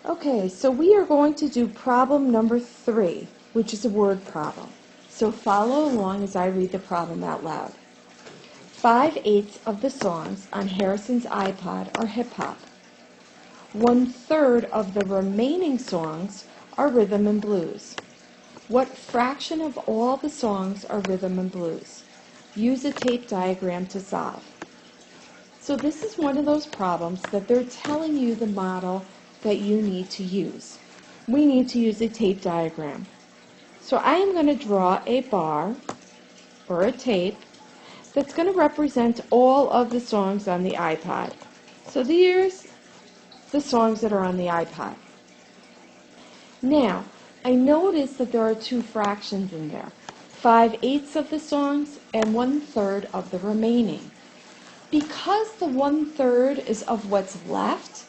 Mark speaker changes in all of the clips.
Speaker 1: Okay, so we are going to do problem number 3, which is a word problem. So follow along as I read the problem out loud. 5/8 of the songs on Harrison's iPod are hip-hop. 1/3 of the remaining songs are rhythm and blues. What fraction of all the songs are rhythm and blues? Use a tape diagram to solve. So this is one of those problems that they're telling you the model that you need to use. We need to use a tape diagram. So I am going to draw a bar or a tape that's going to represent all of the songs on the iPod. So here's the songs that are on the iPod. Now, I notice that there are two fractions in there. 5/8 of the songs and 1/3 of the remaining. Because the 1/3 is of what's left,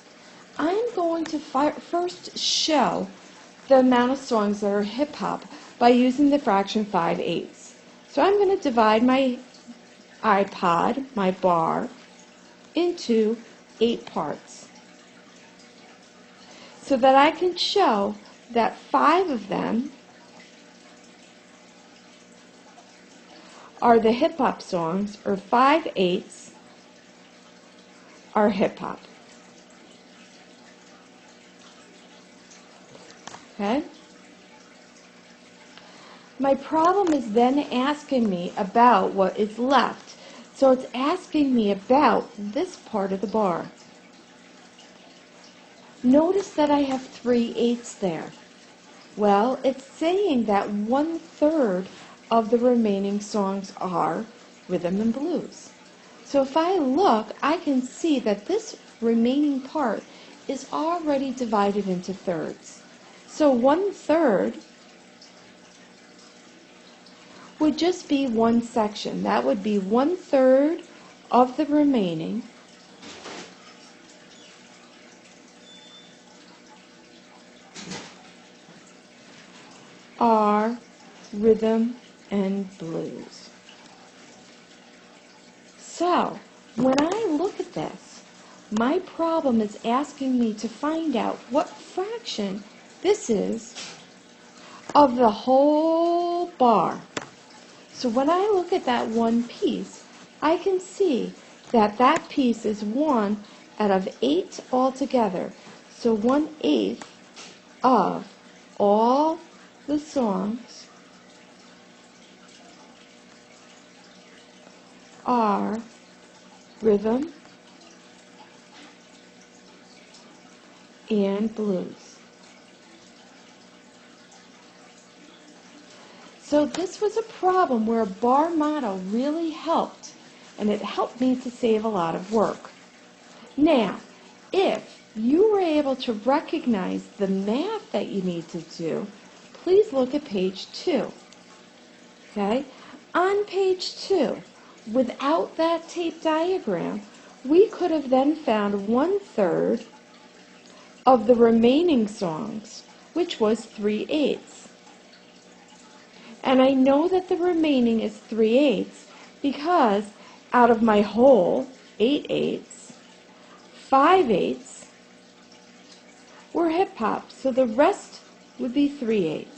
Speaker 1: I'm going to first show the amount of songs that are hip-hop by using the fraction 5/8. So I'm going to divide my iPod, my bar, into 8 parts so that I can show that 5 of them are the hip-hop songs, or 5/8 are hip-hop. Okay? My problem is then asking me about what is left. So it's asking me about this part of the bar. Notice that I have 3/8 there. Well, it's saying that 1/3 of the remaining songs are rhythm and blues. So if I look, I can see that this remaining part is already divided into thirds. So 1/3 would just be one section. That would be 1/3 of the remaining are rhythm and blues. So, when I look at this, my problem is asking me to find out what fraction this is of the whole bar. So when I look at that one piece, I can see that that piece is 1 out of 8 altogether. So 1/8 of all the songs are rhythm and blues. So this was a problem where a bar model really helped, and it helped me to save a lot of work. Now, if you were able to recognize the math that you need to do, please look at page 2. Okay? On page 2, without that tape diagram, we could have then found 1/3 of the remaining songs, which was 3/8. And I know that the remaining is 3/8 because out of my whole 8/8, 5/8 were hip-hop. So the rest would be 3/8.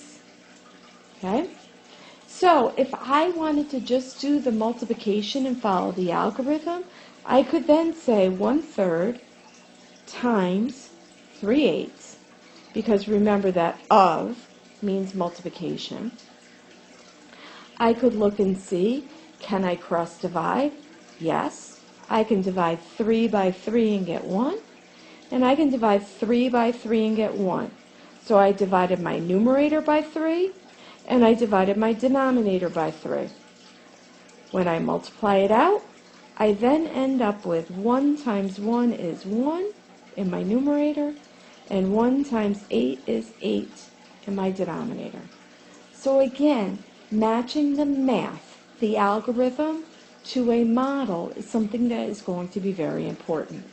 Speaker 1: Okay? So if I wanted to just do the multiplication and follow the algorithm, I could then say 1/3 times 3/8, because remember that of means multiplication. I could look and see, can I cross divide? Yes. I can divide 3 by 3 and get 1. And I can divide 3 by 3 and get 1. So I divided my numerator by 3, and I divided my denominator by 3. When I multiply it out, I then end up with 1 times 1 is 1 in my numerator, and 1 times 8 is 8 in my denominator. So again, matching the math, the algorithm, to a model is something that is going to be very important.